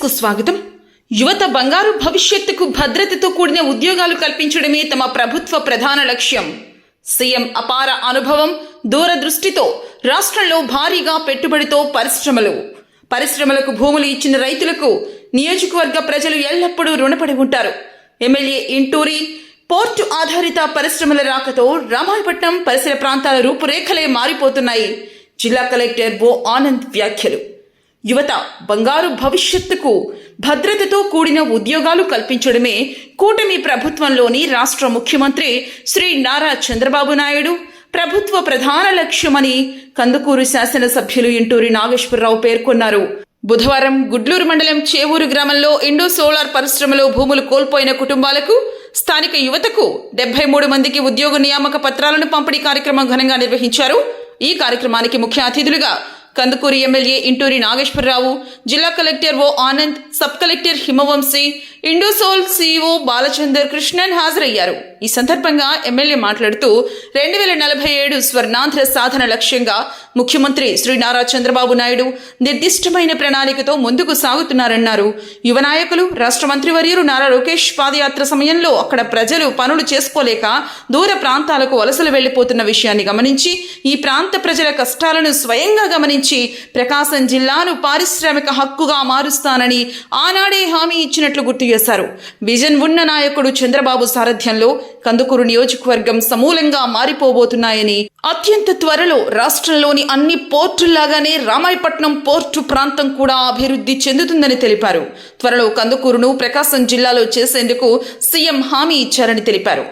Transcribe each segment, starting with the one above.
కు స్వాగతం. యువత బంగారు భవిష్యత్తుకు భద్రతతో కూడిన ఉద్యోగాలు కల్పించడమే తమ ప్రభుత్వ ప్రధాన లక్ష్యం. సీఎం అపార అనుభవం, దూరదృష్టితో రాష్ట్రంలో భారీగా పెట్టుబడితో పరిశ్రమలకు భూములు ఇచ్చిన రైతులకు నియోజకవర్గ ప్రజలు ఎల్లప్పుడూ రుణపడి ఉంటారు. ఎమ్మెల్యే ఇంటూరి పోర్టు ఆధారిత పరిశ్రమల రాకతో రామాయపట్నం పరిసర ప్రాంతాల రూపురేఖలే మారిపోతున్నాయి. జిల్లా కలెక్టర్ ఓ ఆనంద్ వ్యాఖ్యలు. యువత బంగారు భవిష్యత్తుకు భద్రతతో కూడిన ఉద్యోగాలు కల్పించడమే కూటమి ప్రభుత్వంలోని రాష్ట్ర ముఖ్యమంత్రి శ్రీ నారా చంద్రబాబు నాయుడు ప్రభుత్వ ప్రధాన లక్ష్యమని కందుకూరు శాసనసభ్యులు ఇంటూరి నాగేశ్వరరావు పేర్కొన్నారు. బుధవారం గుడ్లూరు మండలం చేవూరు గ్రామంలో ఇండో సోలార్ పరిశ్రమలో భూములు కోల్పోయిన కుటుంబాలకు, స్థానిక యువతకు 73 మందికి ఉద్యోగ నియామక పత్రాలను పంపిణీ కార్యక్రమం ఘనంగా నిర్వహించారు. ఈ కార్యక్రమానికి ముఖ్య అతిథులుగా కందుకూరు ఎమ్మెల్యే ఇంటూరి నాగేశ్వరరావు, జిల్లా collector O Anand, sub collector Himavamshi, Indosol CEO Balachander Krishnan హాజరయ్యారు. ఈ సందర్భంగా ఎమ్మెల్యే మాట్లాడుతూ 2047 స్వర్ణాంధ్ర సాధన లక్ష్యంగా ముఖ్యమంత్రి శ్రీ నారా చంద్రబాబు నాయుడు నిర్దిష్టమైన ప్రణాళికతో ముందుకు సాగుతున్నారన్నారు. యువ నాయకులు, రాష్ట్ర మంత్రివర్యులు నారా లోకేష్ పాదయాత్ర సమయంలో అక్కడ ప్రజలు పనులు చేసుకోలేక దూర ప్రాంతాలకు వలసలు వెళ్లిపోతున్న విషయాన్ని గమనించి, ఈ ప్రాంత ప్రజల కష్టాలను స్వయంగా గమనించి ప్రకాశం జిల్లాను పారిశ్రామిక హక్కుగా మారుస్తానని ఆనాడే హామీ ఇచ్చినట్లు గుర్తు చేశారు. విజన్ ఉన్న నాయకుడు చంద్రబాబు సారథ్యంలో కందుకూరు నియోజకవర్గం సమూలంగా మారిపోబోతున్నాయని, అత్యంత త్వరలో రాష్ట్రంలోని అన్ని పోర్టుల్లాగానే రామాయపట్నం పోర్టు ప్రాంతం కూడా అభివృద్ధి చెందుతుందని తెలిపారు. త్వరలో కందుకూరును ప్రకాశం జిల్లాలో చేసేందుకు సీఎం హామీ ఇచ్చారని తెలిపారు.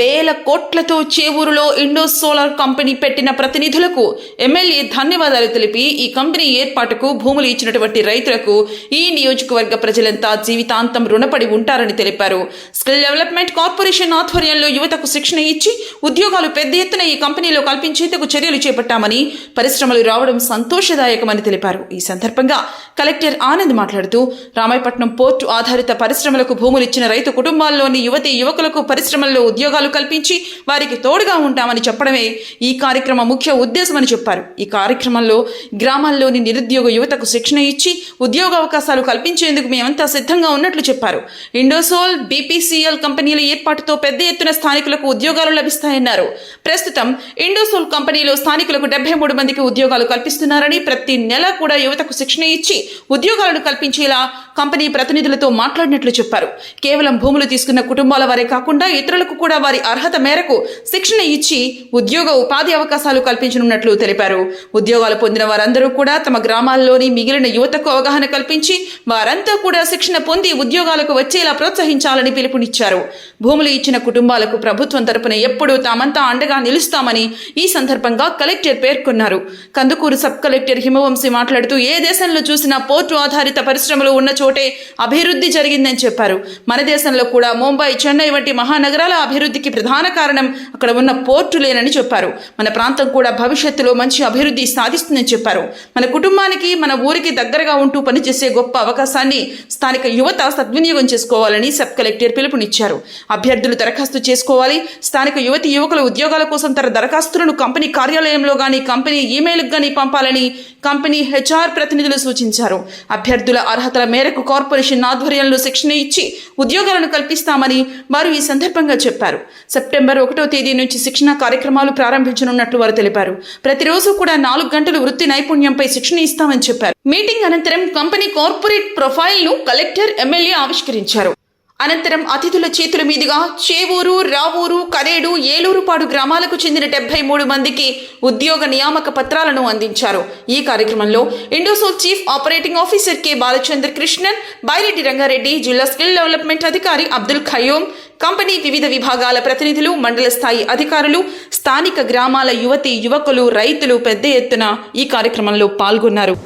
వేల కోట్లతో చేవూరులో ఇండో సోలార్ కంపెనీ పెట్టిన ప్రతినిధులకు ఎమ్మెల్యే ధన్యవాదాలు తెలిపి, ఈ కంపెనీ ఏర్పాటుకు భూములు ఇచ్చినటువంటి రైతులకు ఈ నియోజకవర్గ ప్రజలంతా జీవితాంతం రుణపడి ఉంటారని తెలిపారు. స్కిల్ డెవలప్మెంట్ కార్పొరేషన్ ఆధ్వర్యంలో యువతకు శిక్షణ ఇచ్చి ఉద్యోగాలు పెద్ద ఎత్తున ఈ కంపెనీలో కల్పించేందుకు చర్యలు చేపట్టామని, పరిశ్రమలు రావడం సంతోషదాయకమని తెలిపారు. ఈ సందర్భంగా కలెక్టర్ ఆనంద్ మాట్లాడుతూ, రామాయపట్నం పోర్టు ఆధారిత పరిశ్రమలకు భూములు ఇచ్చిన రైతు కుటుంబాల్లోని యువతీ యువకులకు పరిశ్రమల్లో ఉద్యోగాలు కల్పించి వారికి తోడుగా ఉంటామని చెప్పడమే ఈ కార్యక్రమ ముఖ్య ఉద్దేశమని చెప్పారు. ఈ కార్యక్రమంలో గ్రామాల్లోని నిరుద్యోగ యువతకు శిక్షణ ఇచ్చి ఉద్యోగ అవకాశాలు కల్పించేందుకు మేమంతా సిద్ధంగా ఉన్నట్లు చెప్పారు. ఇండోసోల్, బీపీసీఎల్ కంపెనీల ఏర్పాటుతో పెద్ద ఎత్తున స్థానికులకు ఉద్యోగాలు లభిస్తాయన్నారు. ప్రస్తుతం ఇండోసోల్ కంపెనీలో స్థానికులకు 73 మందికి ఉద్యోగాలు కల్పిస్తున్నారని, ప్రతి నెల కూడా యువతకు శిక్షణ ఇచ్చి ఉద్యోగాలను కల్పించేలా కంపెనీ ప్రతినిధులతో మాట్లాడినట్లు చెప్పారు. కేవలం భూములు తీసుకున్న కుటుంబాల వారే కాకుండా ఇతరులకు కూడా వారి అర్హత మేరకు శిక్షణ ఇచ్చి ఉద్యోగ ఉపాధి అవకాశాలు కల్పించనున్నట్లు తెలిపారు. ఉద్యోగాలు పొందిన వారందరూ కూడా తమ గ్రామాల్లోని మిగిలిన యువతకు అవగాహన కల్పించి వారంతా కూడా శిక్షణ పొంది ఉద్యోగాలకు వచ్చేలా ప్రోత్సహించాలని పిలుపునిచ్చారు. భూములు ఇచ్చిన కుటుంబాలకు ప్రభుత్వం తరపున ఎప్పుడూ తామంతా అండగా నిలుస్తామని ఈ సందర్భంగా కలెక్టర్ పేర్కొన్నారు. కందుకూరు సబ్ కలెక్టర్ హిమవంశీ మాట్లాడుతూ, ఏ దేశంలో చూసినా పోర్టు ఆధారిత పరిశ్రమలు ఉన్న చోటే అభివృద్ధి జరిగిందని చెప్పారు. మన దేశంలో కూడా ముంబై, చెన్నై వంటి మహానగరాల అభివృద్ధికి ప్రధాన కారణం అక్కడ ఉన్న పోర్టులేనని చెప్పారు. మన ప్రాంతం కూడా భవిష్యత్తులో మంచి అభివృద్ధి సాధిస్తుందని చెప్పారు. మన కుటుంబానికి, మన ఊరికి దగ్గరగా ఉంటూ పనిచేసే గొప్ప అవకాశాన్ని స్థానిక యువత సద్వినియోగం చేసుకోవాలని సబ్ కలెక్టర్ పిలుపునిచ్చారు. అభ్యర్థులు దరఖాస్తు చేసుకోవాలి. స్థానిక యువతి యువకుల ఉద్యోగాల కోసం తన దరఖాస్తులను కంపెనీ కార్యాలయంలో గానీ, కంపెనీ ఈమెయిల్కి గానీ పంపాలని కంపెనీ హెచ్ఆర్ ప్రతినిధులు సూచించారు. అభ్యర్థుల అర్హతల మేరకు కార్పొరేషన్ ఆధ్వర్యంలో శిక్షణ ఇచ్చి ఉద్యోగాలను కల్పిస్తామని వారు ఈ సందర్భంగా చెప్పారు. సెప్టెంబర్ 1వ తేదీ నుంచి శిక్షణ కార్యక్రమాలు ప్రారంభించనున్నట్లు వారు తెలిపారు. ప్రతిరోజు కూడా 4 గంటలు వృత్తి నైపుణ్యంపై శిక్షణ ఇస్తామని చెప్పారు. మీటింగ్ అనంతరం కంపెనీ కార్పొరేట్ ప్రొఫైల్ ను కలెక్టర్, ఎమ్మెల్యే ఆవిష్కరించారు. అనంతరం అతిథుల చేతుల మీదుగా చేవూరు, రావూరు, కరేడు, ఏలూరుపాడు గ్రామాలకు చెందిన 73 మందికి ఉద్యోగ నియామక పత్రాలను అందించారు. ఈ కార్యక్రమంలో Indosol chief operating officer K Balachander Krishnan, Byreddy Rangareddy, జిల్లా స్కిల్ డెవలప్మెంట్ అధికారి అబ్దుల్ ఖయ్యూమ్, కంపెనీ వివిధ విభాగాల ప్రతినిధులు, మండల స్థాయి అధికారులు, స్థానిక గ్రామాల యువతీ యువకులు, రైతులు పెద్ద ఎత్తున ఈ కార్యక్రమంలో పాల్గొన్నారు.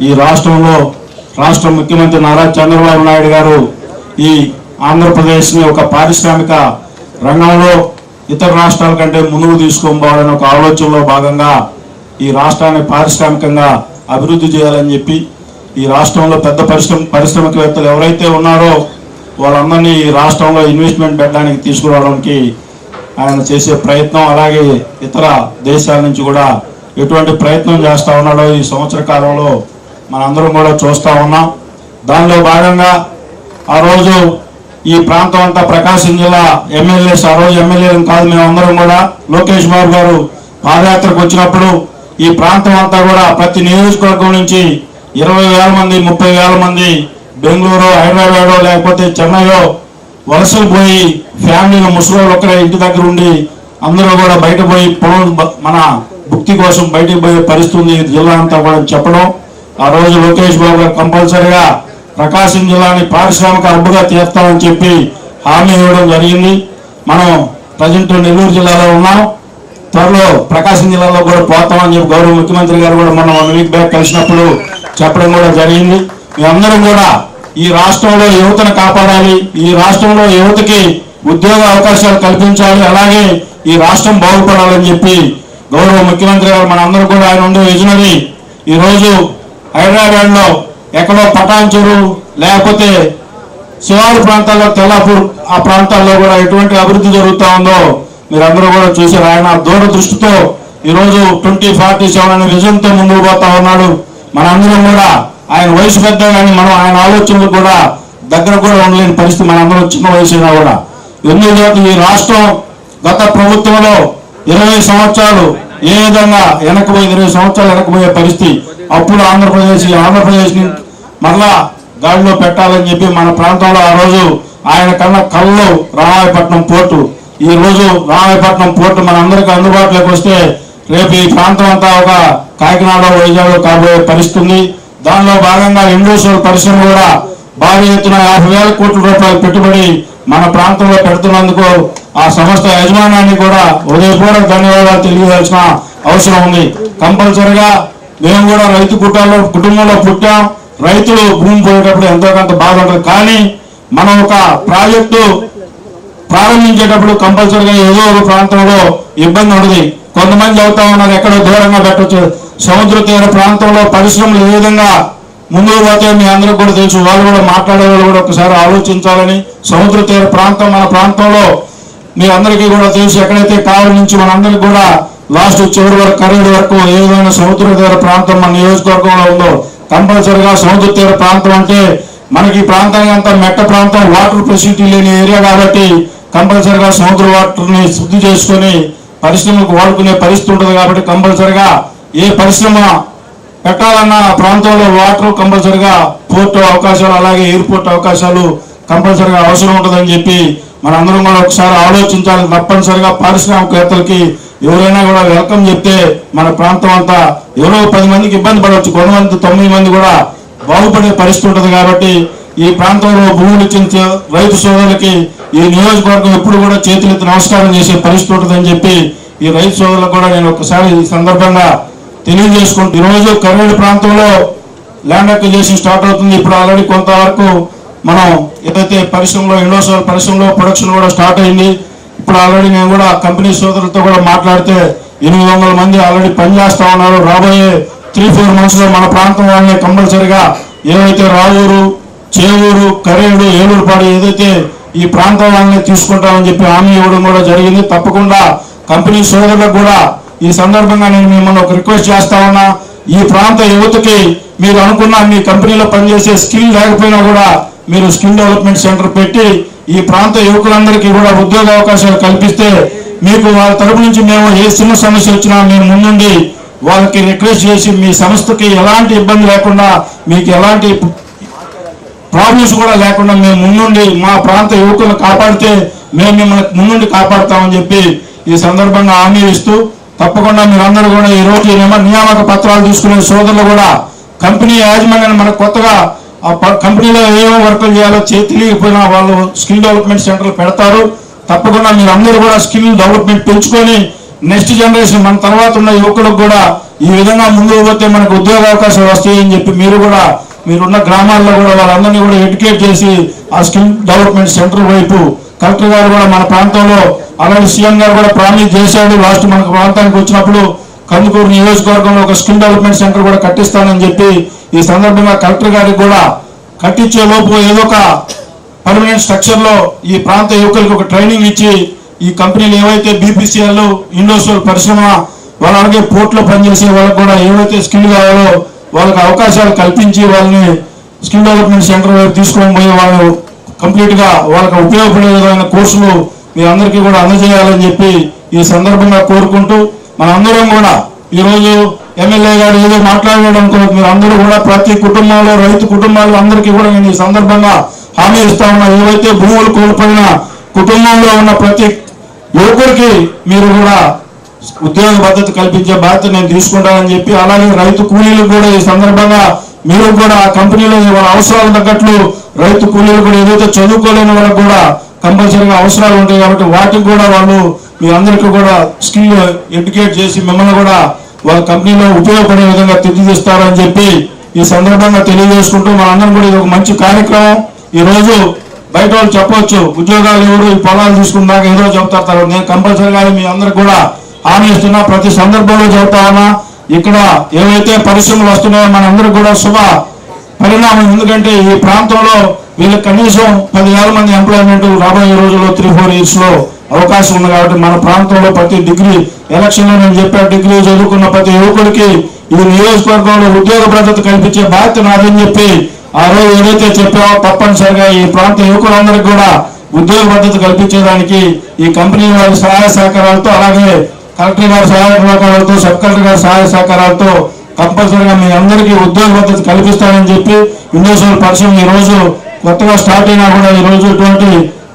ఈ రాష్ట్ర ముఖ్యమంత్రి నారా చంద్రబాబు నాయుడు గారు ఈ ఆంధ్రప్రదేశ్ ని ఒక పారిశ్రామిక రంగంలో ఇతర రాష్ట్రాల కంటే ముందుకు తీసుకోవాలని ఒక ఆలోచనలో భాగంగా ఈ రాష్ట్రాన్ని పారిశ్రామికంగా అభివృద్ధి చేయాలని చెప్పి ఈ రాష్ట్రంలో పెద్ద పారిశ్రామికవేత్తలు ఎవరైతే ఉన్నారో వాళ్ళందరినీ ఈ రాష్ట్రంలో ఇన్వెస్ట్మెంట్ పెట్టడానికి తీసుకురావడానికి ఆయన చేసే ప్రయత్నం, అలాగే ఇతర దేశాల నుంచి కూడా ఎటువంటి ప్రయత్నం చేస్తా ఉన్నాడో ఈ సంవత్సర కాలంలో మనందరం కూడా చూస్తూ ఉన్నాం. దానిలో భాగంగా ఆ రోజు ఈ ప్రాంతం అంతా ప్రకాశం జిల్లా ఎమ్మెల్యేస్, ఆ రోజు ఎమ్మెల్యేలు కాదు మేమందరం కూడా లోకేష్ బాబు గారు పాదయాత్రకు వచ్చినప్పుడు ఈ ప్రాంతం అంతా కూడా ప్రతి నియోజకవర్గం నుంచి 20,000 మంది 30,000 మంది బెంగళూరు, హైదరాబాద్ లేకపోతే చెన్నైలో వలసలు పోయి ఫ్యామిలీలు ముసలి ఒక్కరే ఇంటి దగ్గర ఉండి అందరూ కూడా బయట పోయి మన భుక్తి కోసం బయటకు పోయే పరిస్థితి జిల్లా అంతా కూడా చెప్పడం. ఆ రోజు లోకేష్ బాబు గారు కంపల్సరిగా ప్రకాశం జిల్లాని పారిశ్రామిక హబ్గా తీస్తామని చెప్పి హామీ ఇవ్వడం జరిగింది. మనం ప్రజెంట్ నెల్లూరు జిల్లాలో ఉన్నాం, త్వరలో ప్రకాశం జిల్లాలో కూడా పోతామని చెప్పి గౌరవ ముఖ్యమంత్రి గారు కూడా మనం 1 వీక్ బ్యాక్ కలిసినప్పుడు చెప్పడం కూడా జరిగింది. మేమందరం కూడా ఈ రాష్ట్రంలో యువతను కాపాడాలి, ఈ రాష్ట్రంలో యువతకి ఉద్యోగ అవకాశాలు కల్పించాలి, అలాగే ఈ రాష్ట్రం బాగుపడాలని చెప్పి గౌరవ ముఖ్యమంత్రి గారు మనందరూ కూడా ఆయన ఉండే విజనరీ. ఈరోజు హైదరాబాద్ లో ఎక్కడో పటాన్చెరు లేకపోతే శివారు ప్రాంతాల్లో తెల్లాపూర్ ఆ ప్రాంతాల్లో కూడా ఎటువంటి అభివృద్ధి జరుగుతూ ఉందో మీరందరూ కూడా చూశారు. ఆయన దూరదృష్టితో ఈరోజు 2047 అనే విజన్తో ముందుకు పోతా ఉన్నాడు. మనందరం కూడా ఆయన వయసు పెద్ద కానీ మనం ఆయన ఆలోచనలు కూడా దగ్గర కూడా ఉండలేని పరిస్థితి. మనందరం చిన్న వయసు అయినా కూడా ఎందుకు ఈ రాష్ట్రం గత ప్రభుత్వంలో 20 సంవత్సరాలు ఏ విధంగా వెనకపోయి 20 సంవత్సరాలు వెనకపోయే పరిస్థితి. అప్పుడు ఆంధ్రప్రదేశ్ మరలా గాడిలో పెట్టాలని చెప్పి మన ప్రాంతంలో ఆ రోజు ఆయన కన్నా కళ్ళు రామాయపట్నం పోర్టు. ఈ రోజు రామాయపట్నం పోర్టు మనందరికీ అందుబాటులోకి వస్తే రేపు ఈ ప్రాంతం అంతా ఒక కాకినాడ, వైజాగ్ కాబోయే పరిస్థితి ఉంది. దానిలో భాగంగా ఇండస్ట్రియల్ పరిశ్రమ కూడా భారీ ఎత్తున 50,000 కోట్ల రూపాయలు పెట్టుబడి మన ప్రాంతంలో పెడుతున్నందుకు ఆ సంస్థ యజమానాన్ని కూడా హృదయపూర్వక ధన్యవాదాలు తెలియవలసిన అవసరం ఉంది. కంపల్సరిగా మేము కూడా రైతు కుటుంబంలో పుట్టాం. రైతులు భూమి పోయేటప్పుడు ఎంతో కొంత బాధ ఉంటుంది, కానీ మనం ఒక ప్రాజెక్టు ప్రారంభించేటప్పుడు కంపల్సరిగా ఏదో ఒక ప్రాంతంలో ఇబ్బంది ఉండదు. కొంతమంది చెబుతా ఉన్నారు ఎక్కడో దూరంగా పెట్టవచ్చు. సముద్ర తీర ప్రాంతంలో పరిశ్రమలు ఏ విధంగా ముందుకు పోతే మీ అందరికి కూడా తెలుసు. వాళ్ళు కూడా మాట్లాడే వాళ్ళు కూడా ఒకసారి ఆలోచించాలని. సముద్ర తీర ప్రాంతం మన ప్రాంతంలో మీ అందరికీ కూడా తెలుసు. ఎక్కడైతే కావలి నుంచి మనందరికీ కూడా లాస్ట్ చివరి వరకు కరేడు వరకు ఏ విధమైన సముద్ర తీర ప్రాంతం మన నియోజకవర్గంలో ఉందో కంపల్సరిగా సముద్ర తీర ప్రాంతం అంటే మనకి ఈ ప్రాంతానికి అంతా మెట్ట ప్రాంతం, వాటర్ ఫెసిలిటీ లేని ఏరియా కాబట్టి కంపల్సరిగా సముద్ర వాటర్ని శుద్ధి చేసుకొని పరిశ్రమలకు వాడుకునే పరిస్థితి ఉంటుంది. కాబట్టి కంపల్సరిగా ఏ పరిశ్రమ పెట్టాలన్న ప్రాంతంలో వాటర్ కంపల్సరిగా పోర్టు అవకాశాలు అలాగే ఎయిర్పోర్ట్ అవకాశాలు కంపల్సరిగా అవసరం ఉంటుందని చెప్పి మనందరం కూడా ఒకసారి ఆలోచించాలి. తప్పనిసరిగా పారిశ్రామికవేత్తలకి ఎవరైనా కూడా వెల్కమ్ చెప్తే మన ప్రాంతం అంతా ఎవరో 10 మందికి ఇబ్బంది పడవచ్చు, కొంతమంది 9 మంది కూడా బాగుపడే పరిస్థితి ఉంటుంది. కాబట్టి ఈ ప్రాంతంలో భూములు ఇచ్చిన రైతు సోదరులకి ఈ నియోజకవర్గం ఎప్పుడు కూడా చేతులెత్తి నమస్కారం చేసే పరిస్థితి ఉంటుందని చెప్పి ఈ రైతు సోదరులకు కూడా నేను ఒకసారి ఈ సందర్భంగా తెలియజేసుకుంటూ, ఈరోజు కరేడు ప్రాంతంలో ల్యాండ్ అక్విజిషన్ స్టార్ట్ అవుతుంది. ఇప్పుడు ఆల్రెడీ కొంతవరకు మనం ఏదైతే పరిశ్రమలో ఇండస్ట్రియల్ పరిశ్రమలో ప్రొడక్షన్ కూడా స్టార్ట్ అయింది. ఇప్పుడు ఆల్రెడీ నేను కూడా కంపెనీ సోదరులతో కూడా మాట్లాడితే 800 మంది ఆల్రెడీ పనిచేస్తా ఉన్నారు. రాబోయే 3-4 months లో మన ప్రాంతం వాళ్ళని కంపల్సరిగా ఏవైతే రావూరు, చేవూరు, కరేడు, ఏలూరుపాడు ఏదైతే ఈ ప్రాంతం వాళ్ళని తీసుకుంటామని చెప్పి హామీ ఇవ్వడం కూడా జరిగింది. తప్పకుండా కంపెనీ సోదరులకు కూడా ఈ సందర్భంగా నేను మిమ్మల్ని ఒక రిక్వెస్ట్ చేస్తా ఉన్నా. ఈ ప్రాంత యువతకి మీరు అనుకున్న మీ కంపెనీలో పనిచేసే స్కిల్ లేకపోయినా కూడా మీరు స్కిల్ డెవలప్మెంట్ సెంటర్ పెట్టి ఈ ప్రాంత యువకులందరికీ కూడా ఉద్యోగ అవకాశాలు కల్పిస్తే మీకు వాళ్ళ తరపు నుంచి మేము ఏ చిన్న సమస్య వచ్చినా మేము ముందుండి వాళ్ళకి రిక్వెస్ట్ చేసి మీ సంస్థకి ఎలాంటి ఇబ్బంది లేకుండా మీకు ఎలాంటి ప్రాబ్లమ్స్ కూడా లేకుండా మేము ముందుండి మా ప్రాంత యువకులను కాపాడితే మేము మిమ్మల్ని ముందుండి కాపాడుతామని చెప్పి ఈ సందర్భంగా హామీ ఇస్తూ, తప్పకుండా మీరందరూ కూడా ఈ రోజు నియామక పత్రాలు తీసుకునే సోదరులు కూడా కంపెనీ యాజమాన్యాన్ని మనకు కొత్తగా కంపెనీలో ఏమేమి వర్కులు చేయాలో తెలియకపోయినా వాళ్ళు స్కిల్ డెవలప్మెంట్ సెంటర్లు పెడతారు. తప్పకుండా మీరందరూ కూడా స్కిల్ డెవలప్మెంట్ పెంచుకొని నెక్స్ట్ జనరేషన్ మన తర్వాత ఉన్న యువకులకు కూడా ఈ విధంగా ముందుకు పోతే మనకు ఉద్యోగ అవకాశాలు వస్తాయని చెప్పి మీరు కూడా మీరున్న గ్రామాల్లో కూడా వాళ్ళందరినీ కూడా ఎడ్యుకేట్ చేసి ఆ స్కిల్ డెవలప్మెంట్ సెంటర్ వైపు కలెక్టర్ గారు కూడా మన ప్రాంతంలో అలాగే సీఎం గారు కూడా ప్రామిస్ చేశాడు. లాస్ట్ మనకు ప్రాంతానికి వచ్చినప్పుడు కందుకూరు నియోజకవర్గంలో ఒక స్కిల్ డెవలప్మెంట్ సెంటర్ కూడా కట్టిస్తానని చెప్పి ఈ సందర్భంగా కలెక్టర్ గారికి కూడా కట్టించే లోపు ఏదో ఒక పర్మనెంట్ స్ట్రక్చర్ లో ఈ ప్రాంత యువకులకు ఒక ట్రైనింగ్ ఇచ్చి ఈ కంపెనీలు ఏవైతే బీపీసీఎల్ ఇండస్ట్రియల్ పరిశ్రమ వాళ్ళు అలాగే పోర్ట్లో పనిచేసే వాళ్ళకు కూడా ఏవైతే స్కిల్ కావాలో వాళ్ళకి అవకాశాలు కల్పించి వాళ్ళని స్కిల్ డెవలప్మెంట్ సెంటర్ వైపు తీసుకొని పోయి వాళ్ళు కంప్లీట్గా వాళ్ళకి ఉపయోగపడే విధమైన కోర్సులు మీ అందరికీ కూడా అందజేయాలని చెప్పి ఈ సందర్భంగా కోరుకుంటూ మనందరం కూడా ఈరోజు ఎమ్మెల్యే గారు ఏదో మాట్లాడాడు అనుకో, మీరు అందరూ కూడా ప్రతి కుటుంబంలో రైతు కుటుంబాలు అందరికీ కూడా నేను ఈ సందర్భంగా హామీ ఇస్తా ఉన్నా. ఏవైతే భూములు కోల్పోయిన కుటుంబంలో ఉన్న ప్రతి యువకుడికి మీరు కూడా ఉద్యోగ భద్రత కల్పించే బాధ్యత నేను తీసుకుంటానని చెప్పి, అలాగే రైతు కూలీలకు కూడా ఈ సందర్భంగా మీరు కూడా ఆ కంపెనీలో వాళ్ళ అవసరాలు తగ్గట్లు రైతు కూలీలు కూడా ఏదైతే చదువుకోలేని వాళ్ళకు కూడా కంపల్సరీగా అవసరాలు ఉంటాయి కాబట్టి వాటికి కూడా వాళ్ళు మీ అందరికీ కూడా స్కిల్ ఎడ్యుకేట్ చేసి మిమ్మల్ని కూడా వాళ్ళ కంపెనీలో ఉపయోగపడే విధంగా తీర్చిదిస్తారని చెప్పి ఈ సందర్భంగా తెలియజేసుకుంటూ మనందరం కూడా ఇది ఒక మంచి కార్యక్రమం. ఈ రోజు బయట వాళ్ళు చెప్పవచ్చు ఉద్యోగాలు ఎవరు ఈ పొలాలు తీసుకున్నాక ఏదో చెప్తారు. నేను కంపల్సరీగా మీ అందరికి కూడా హామీ ఇస్తున్నా, ప్రతి సందర్భంలో చెబుతా ఉన్నా. ఇక్కడ ఏవైతే పరిశ్రమలు వస్తున్నాయో మనందరికి కూడా శుభ పరిణామం. ఎందుకంటే ఈ ప్రాంతంలో వీళ్ళకి కనీసం 10,000 మంది ఎంప్లాయ్మెంట్ రాబోయే రోజుల్లో 3-4 years లో అవకాశం ఉంది. కాబట్టి మన ప్రాంతంలో ప్రతి డిగ్రీ ఎలక్షన్ లో నేను చెప్పా, డిగ్రీ చదువుకున్న ప్రతి యువకుడికి ఇది నియోజకవర్గంలో ఉద్యోగ భద్రత కల్పించే బాధ్యత నాదని చెప్పి ఆ రోజు ఏదైతే చెప్పామో తప్పనిసరిగా ఈ ప్రాంత యువకులందరికీ కూడా ఉద్యోగ భద్రత కల్పించేదానికి ఈ కంపెనీ వారి సహాయ సహకారాలతో, అలాగే కలెక్టర్ గారి సహాయ సహకారాలతో, సబ్ కలెక్టర్ గారి సహాయ సహకారాలతో కంపల్సరీగా మీ అందరికీ ఉద్యోగ భద్రత కల్పిస్తానని చెప్పి ఇండస్ట్రియల్ పరిశ్రమ ఈ రోజు కొత్తగా స్టార్ట్ అయినా కూడా ఈ రోజు ఇటువంటి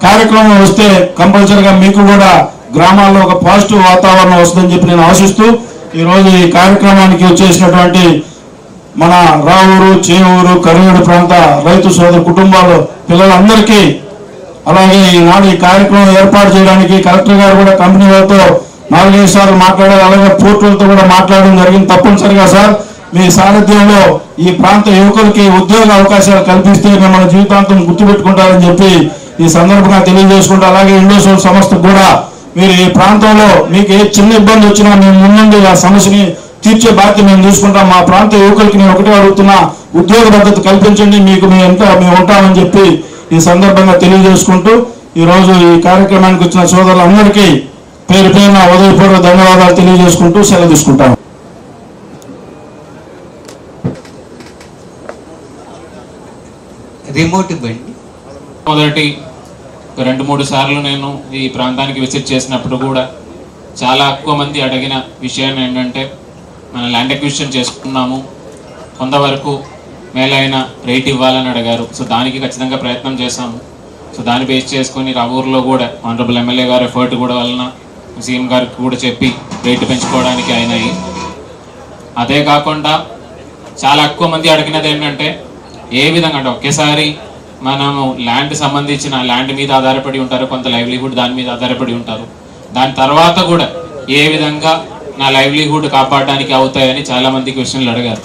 కార్యక్రమం వస్తే కంపల్సరీగా మీకు కూడా గ్రామాల్లో ఒక పాజిటివ్ వాతావరణం వస్తుందని చెప్పి నేను ఆశిస్తూ ఈ రోజు ఈ కార్యక్రమానికి వచ్చేసినటువంటి మన రావూరు, చేవూరు, కరివేడు ప్రాంత రైతు సోదర కుటుంబాలు పిల్లలందరికీ, అలాగే ఈనాడు ఈ కార్యక్రమం ఏర్పాటు చేయడానికి కలెక్టర్ గారు కూడా కంపెనీ వాళ్ళతో 4-5 సార్లు మాట్లాడారు, అలాగే పోర్టులతో కూడా మాట్లాడడం జరిగింది. తప్పనిసరిగా సార్ మీ సారథ్యంలో ఈ ప్రాంత యువకులకి ఉద్యోగ అవకాశాలు కల్పిస్తే మిమ్మల్ని జీవితాంతం గుర్తుపెట్టుకుంటారని చెప్పి ఈ సందర్భంగా తెలియజేసుకుంటూ, అలాగే ఇండోసోల్ సంస్థకు కూడా మీరు ఈ ప్రాంతంలో మీకు ఏ చిన్న ఇబ్బంది వచ్చినా మేము ముందుండి ఆ సమస్యని తీర్చే బాధ్యత మేము తీసుకుంటాం. మా ప్రాంత యువకులకి నేను ఒకటే అడుగుతున్నా, ఉద్యోగ భద్రత కల్పించండి, మీకు మేము ఉంటామని చెప్పి ఈ సందర్భంగా తెలియజేసుకుంటూ ఈ రోజు ఈ కార్యక్రమానికి వచ్చిన సోదరులందరికీ పేరు పేరున ఉదయపూర్వక ధన్యవాదాలు తెలియజేసుకుంటూ సెలవు తీసుకుంటాం. రిమోట్ బండి మొదటి 2-3 సార్లు నేను ఈ ప్రాంతానికి విజిట్ చేసినప్పుడు కూడా చాలా ఎక్కువ మంది అడిగిన విషయం ఏంటంటే, మన ల్యాండ్ అక్విజిషన్ చేసుకున్నాము, కొంతవరకు మేలైన రేట్ ఇవ్వాలని అడిగారు. సో దానికి ఖచ్చితంగా ప్రయత్నం చేశాము. సో దాన్ని బేస్ చేసుకొని రావూరులో కూడా ఆనరబుల్ ఎమ్మెల్యే గారు ఎఫర్ట్ కూడా వలన సీఎం గారికి కూడా చెప్పి రేటు పెంచుకోవడానికి అయినాయి. అదే కాకుండా చాలా ఎక్కువ మంది అడిగినది ఏంటంటే, ఏ విధంగా అంటే ఒకేసారి మనము ల్యాండ్ సంబంధించిన ల్యాండ్ మీద ఆధారపడి ఉంటారు, కొంత లైవ్లీహుడ్ దాని మీద ఆధారపడి ఉంటారు. దాని తర్వాత కూడా ఏ విధంగా నా లైవ్లీహుడ్ కాపాడడానికి అవుతాయని చాలామంది క్వశ్చన్లు అడిగారు.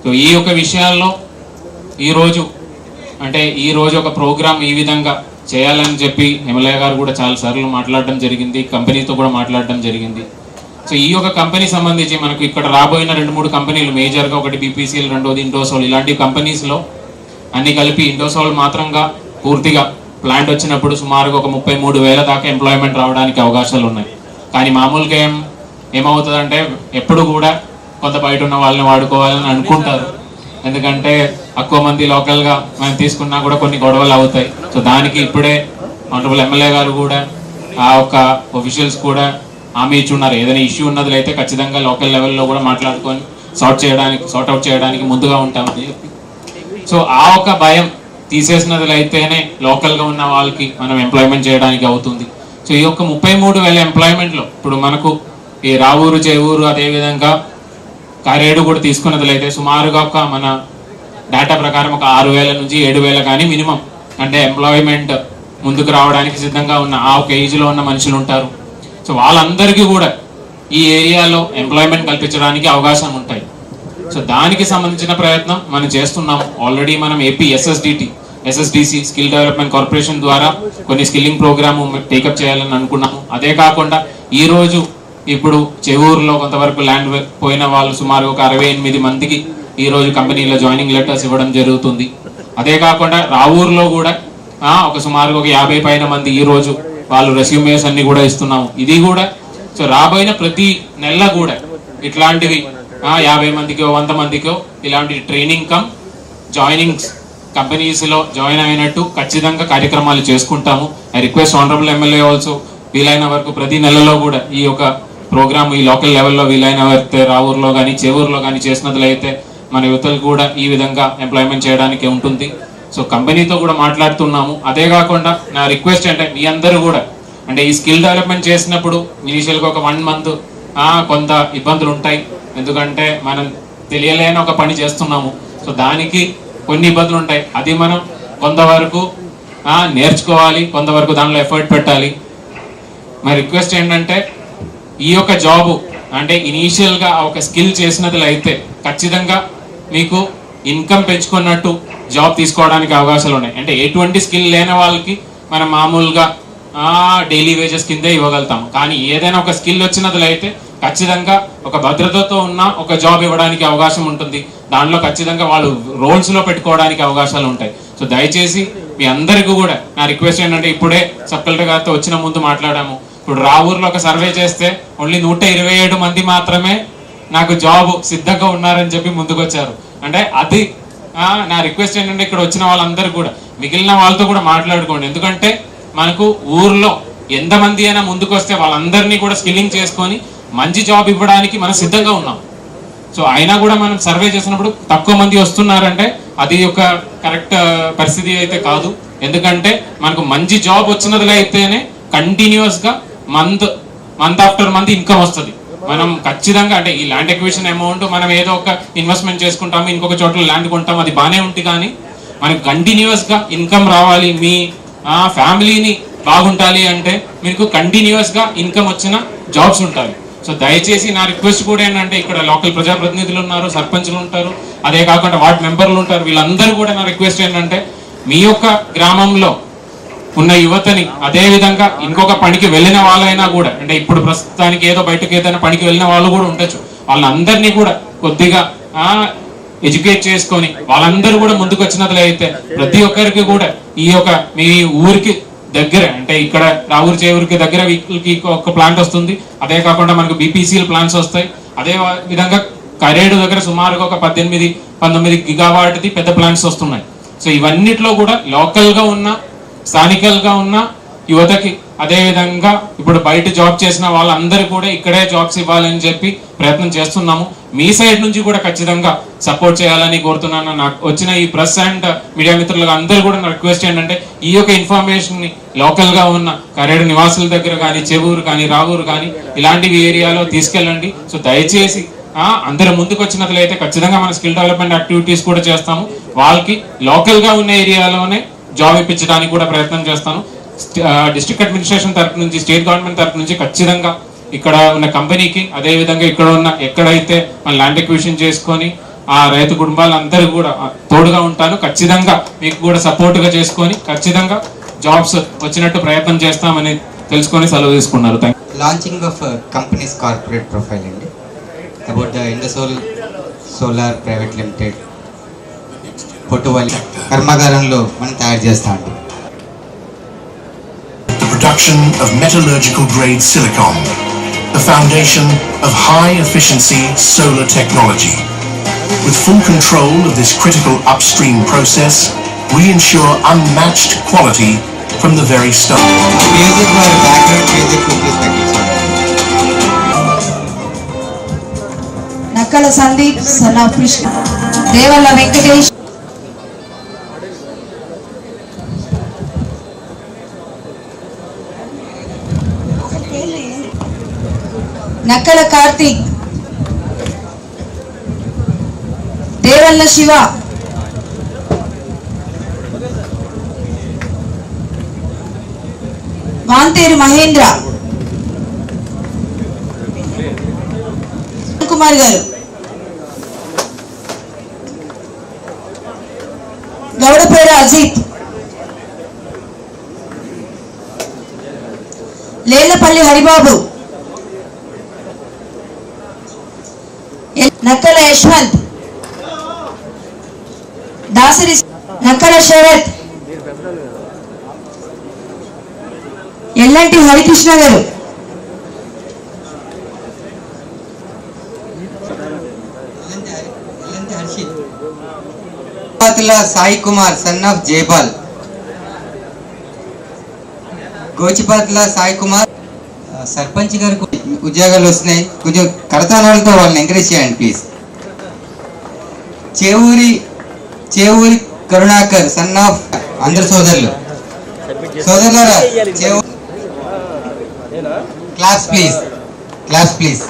సో ఈ యొక్క విషయాల్లో ఈరోజు ఒక ప్రోగ్రామ్ ఈ విధంగా చేయాలని చెప్పి ఎమ్మెల్యే గారు కూడా చాలాసార్లు మాట్లాడడం జరిగింది, కంపెనీతో కూడా మాట్లాడడం జరిగింది. సో ఈ యొక్క కంపెనీ సంబంధించి మనకు ఇక్కడ రాబోయిన 2-3 కంపెనీలు మేజర్గా, ఒకటి బీపీసీఎల్, రెండోది ఇండోసోల్, ఇలాంటి కంపెనీస్లో అన్ని కలిపి ఇండోసోల్ మాత్రంగా పూర్తిగా ప్లాంట్ వచ్చినప్పుడు సుమారుగా ఒక 33,000 దాకా ఎంప్లాయ్మెంట్ రావడానికి అవకాశాలు ఉన్నాయి. కానీ మామూలుగా ఏమవుతుందంటే ఎప్పుడు కూడా కొంత బయట ఉన్న వాళ్ళని వాడుకోవాలని అనుకుంటారు, ఎందుకంటే ఎక్కువ మంది లోకల్గా మనం తీసుకున్నా కూడా కొన్ని గొడవలు అవుతాయి. సో దానికి ఇప్పుడే ఆనరబుల్ ఎమ్మెల్యే గారు కూడా ఆ ఒక్క ఒఫీషియల్స్ కూడా హామీ ఇచ్చున్నారు, ఏదైనా ఇష్యూ ఉన్నది అయితే ఖచ్చితంగా లోకల్ లెవెల్లో కూడా మాట్లాడుకొని సార్ట్ అవుట్ చేయడానికి ముందుగా ఉంటామని చెప్పి. సో ఆ ఒక్క భయం తీసేసినది అయితేనే లోకల్గా ఉన్న వాళ్ళకి మనం ఎంప్లాయ్మెంట్ చేయడానికి అవుతుంది. సో ఈ యొక్క 33,000 ఎంప్లాయ్మెంట్లో ఇప్పుడు మనకు ఈ రావూరు, చేవూరు, అదేవిధంగా కారేడు కూడా తీసుకున్నట్లయితే సుమారుగా ఒక మన డేటా ప్రకారం ఒక 6,000 నుంచి 7,000 కానీ మినిమం అంటే ఎంప్లాయ్మెంట్ ముందుకు రావడానికి సిద్ధంగా ఉన్న ఆ ఒక ఏజ్లో ఉన్న మనుషులు ఉంటారు. సో వాళ్ళందరికీ కూడా ఈ ఏరియాలో ఎంప్లాయ్మెంట్ కల్పించడానికి అవకాశం ఉంటాయి. సో దానికి సంబంధించిన ప్రయత్నం మనం చేస్తున్నాం. ఆల్రెడీ మనం AP SSDC skill development corporation ద్వారా కొన్ని స్కిల్లింగ్ ప్రోగ్రామ్ టేకప్ చేయాలని అనుకున్నాము. అదే కాకుండా ఈరోజు ఇప్పుడు చెవూరులో కొంతవరకు ల్యాండ్ పోయిన వాళ్ళు సుమారు ఒక 68 మందికి ఈరోజు కంపెనీలో జాయినింగ్ లెటర్స్ ఇవ్వడం జరుగుతుంది. అదే కాకుండా రావూరులో కూడా ఒక సుమారుగా ఒక 50 పైన మంది ఈరోజు వాళ్ళు రెస్యూమేస్ అన్ని కూడా ఇస్తున్నాము. ఇది కూడా సో రాబోయిన ప్రతి నెల కూడా ఇట్లాంటివి 50 మందికో 100 మందికో ఇలాంటి ట్రైనింగ్ కమ్ జాయినింగ్స్ కంపెనీస్లో జాయిన్ అయినట్టు ఖచ్చితంగా కార్యక్రమాలు చేసుకుంటాము. I request honourable MLA also వీలైన వరకు ప్రతి నెలలో కూడా ఈ యొక్క ప్రోగ్రామ్ ఈ లోకల్ లెవెల్లో వీలైన వరకు రావూరులో కానీ చేవూరులో కానీ చేసినట్లయితే మన యువతలు కూడా ఈ విధంగా ఎంప్లాయ్మెంట్ చేయడానికి ఉంటుంది. సో కంపెనీతో కూడా మాట్లాడుతున్నాము. అదే కాకుండా నా రిక్వెస్ట్ అంటే మీ అందరూ కూడా అంటే ఈ స్కిల్ డెవలప్మెంట్ చేసినప్పుడు ఇనీషియల్గా ఒక 1 month కొంత ఇబ్బందులు ఉంటాయి. ఎందుకంటే మనం తెలియలేని ఒక పని చేస్తున్నాము. సో దానికి కొన్ని ఇబ్బందులు ఉంటాయి. అది మనం కొంతవరకు నేర్చుకోవాలి, కొంతవరకు దానిలో ఎఫర్ట్ పెట్టాలి. మా రిక్వెస్ట్ ఏంటంటే ఈ యొక్క జాబు అంటే ఇనీషియల్గా ఒక స్కిల్ చేసినట్లయితే ఖచ్చితంగా మీకు ఇన్కమ్ పెంచుకున్నట్టు జాబ్ తీసుకోవడానికి అవకాశాలు ఉన్నాయి. అంటే ఎటువంటి స్కిల్ లేని వాళ్ళకి మనం మామూలుగా డైలీ వేజెస్ కిందే ఇవ్వగలుగుతాము. కానీ ఏదైనా ఒక స్కిల్ వచ్చినట్లయితే ఖచ్చితంగా ఒక భద్రతతో ఉన్న ఒక జాబ్ ఇవ్వడానికి అవకాశం ఉంటుంది. దానిలో ఖచ్చితంగా వాళ్ళు రోల్స్లో పెట్టుకోవడానికి అవకాశాలు ఉంటాయి. సో దయచేసి మీ అందరికీ కూడా నా రిక్వెస్ట్ ఏంటంటే ఇప్పుడే సబ్ కలెక్టర్ గారితో వచ్చిన ముందు మాట్లాడాము. ఇప్పుడు రావూరులో ఒక సర్వే చేస్తే ఓన్లీ 127 మంది మాత్రమే నాకు జాబ్ సిద్ధంగా ఉన్నారని చెప్పి ముందుకు వచ్చారు. అంటే అది నా రిక్వెస్ట్ ఏంటంటే ఇక్కడ వచ్చిన వాళ్ళందరూ కూడా మిగిలిన వాళ్ళతో కూడా మాట్లాడుకోండి. ఎందుకంటే మనకు ఊర్లో ఎంతమంది అయినా ముందుకు వస్తే వాళ్ళందరినీ కూడా స్కిల్లింగ్ చేసుకొని మంచి జాబ్ ఇవ్వడానికి మనం సిద్ధంగా ఉన్నాం. సో అయినా కూడా మనం సర్వే చేసినప్పుడు తక్కువ మంది వస్తున్నారంటే అది ఒక కరెక్ట్ పరిస్థితి అయితే కాదు. ఎందుకంటే మనకు మంచి జాబ్ వచ్చినట్లయితేనే కంటిన్యూస్గా మంత్ ఆఫ్టర్ మంత్ ఇన్కమ్ వస్తుంది. మనం ఖచ్చితంగా అంటే ఈ ల్యాండ్ ఎక్విజిషన్ అమౌంట్ మనం ఏదో ఒక ఇన్వెస్ట్మెంట్ చేసుకుంటాము, ఇంకొక చోట్ల ల్యాండ్ కొంటాము, అది బాగానే ఉంటుంది. కానీ మనకు కంటిన్యూస్గా ఇన్కమ్ రావాలి, మీ ఫ్యామిలీని బాగుంటాలి అంటే మీకు కంటిన్యూస్గా ఇన్కమ్ వచ్చిన జాబ్స్ ఉంటాయి. సో దయచేసి నా రిక్వెస్ట్ కూడా ఏంటంటే ఇక్కడ లోకల్ ప్రజాప్రతినిధులు ఉన్నారు, సర్పంచులు ఉంటారు, అదే కాకుండా వార్డ్ మెంబర్లు ఉంటారు. వీళ్ళందరూ కూడా నా రిక్వెస్ట్ ఏంటంటే మీ యొక్క గ్రామంలో ఉన్న యువతని అదే విధంగా ఇంకొక పనికి వెళ్ళిన వాళ్ళైనా కూడా అంటే ఇప్పుడు ప్రస్తుతానికి ఏదో బయటకు ఏదైనా పనికి వెళ్ళిన వాళ్ళు కూడా ఉండొచ్చు. వాళ్ళందరినీ కూడా కొద్దిగా ఎడ్యుకేట్ చేసుకొని వాళ్ళందరూ కూడా ముందుకు వచ్చినట్లయితే ప్రతి ఒక్కరికి కూడా ఈ యొక్క మీ ఊరికి దగ్గర అంటే ఇక్కడ రావూరు చేవూరికి దగ్గర వీళ్ళకి ఒక ప్లాంట్ వస్తుంది. అదే కాకుండా మనకు బీపీసీఎల్ ప్లాంట్స్ వస్తాయి. అదే విధంగా కరేడు దగ్గర సుమారుగా ఒక 18-19 గిగావాట్ది పెద్ద ప్లాంట్స్ వస్తున్నాయి. సో ఇవన్నిట్లో కూడా లోకల్గా ఉన్న స్థానికల్గా ఉన్న యువతకి అదే విధంగా ఇప్పుడు బయట జాబ్ చేసిన వాళ్ళందరూ కూడా ఇక్కడే జాబ్స్ ఇవ్వాలని చెప్పి ప్రయత్నం చేస్తున్నాము. మీ సైడ్ నుంచి కూడా ఖచ్చితంగా సపోర్ట్ చేయాలని కోరుతున్నాను. నాకు వచ్చిన ఈ ప్రెస్ అండ్ మీడియా మిత్రులకు అందరూ కూడా నా రిక్వెస్ట్ ఏంటంటే ఈ యొక్క ఇన్ఫర్మేషన్ ని లోకల్ గా ఉన్న కరేడు నివాసుల దగ్గర కానీ చెవూరు కానీ రావూరు కానీ ఇలాంటివి ఏరియాలో తీసుకెళ్ళండి. సో దయచేసి అందరూ ముందుకు వచ్చినట్లయితే ఖచ్చితంగా మన స్కిల్ డెవలప్మెంట్ యాక్టివిటీస్ కూడా చేస్తాము. వాళ్ళకి లోకల్ గా ఉన్న ఏరియాలోనే జాబ్ ఇప్పించడానికి కూడా ప్రయత్నం చేస్తాను. డిస్ట్రిక్ట్ అడ్మినిస్ట్రేషన్ తరఫు నుంచి, స్టేట్ గవర్నమెంట్ తరఫు నుంచి ఖచ్చితంగా ఇక్కడ ఉన్న కంపెనీకి అదే విధంగా ఇక్కడ ఉన్న ఎక్కడైతే మన ల్యాండ్ ఎక్విజిషన్ చేసుకొని ఆ రైతు కుటుంబాలందరూ కూడా తోడుగా ఉంటాను. ఖచ్చితంగా మీకు కూడా సపోర్ట్గా చేసుకొని ఖచ్చితంగా జాబ్స్ వచ్చినట్టు ప్రయత్నం చేస్తామని తెలుసుకొని సెలవు తీసుకున్నారు. Launching of companies corporate profile అండి about the Indosol solar private limited Pottuvalli కర్మాగారంలో మనం తయారు చేస్తామండి. The production of metallurgical grade silicon, the foundation of high efficiency solar technology. With full control of this critical upstream process, we ensure unmatched quality from the very start. Nakkala Sandeep, son of Krishna, Devalla Venkatesh, Nakkala Karthik, Devalla Siva, Vantheru Mahendra Kumar garu, Gowdapera Ajit, లేళ్లపల్లి Haribabu, Nakkala Yashwant, Dasari Nakkala Sarath, Ellanti Harikrishna garu, Harshith. Gochipatla Sai Kumar son of Jaipal. Gochipatla Sai Kumar. Sarpanch గారికి ఉద్యోగాలు వస్తున్నాయి, కొంచెం కరతాళాలతో వాళ్ళని encourage చేయండి please. Chevuri Karunakar son of. అందరు సోదరులారా class please.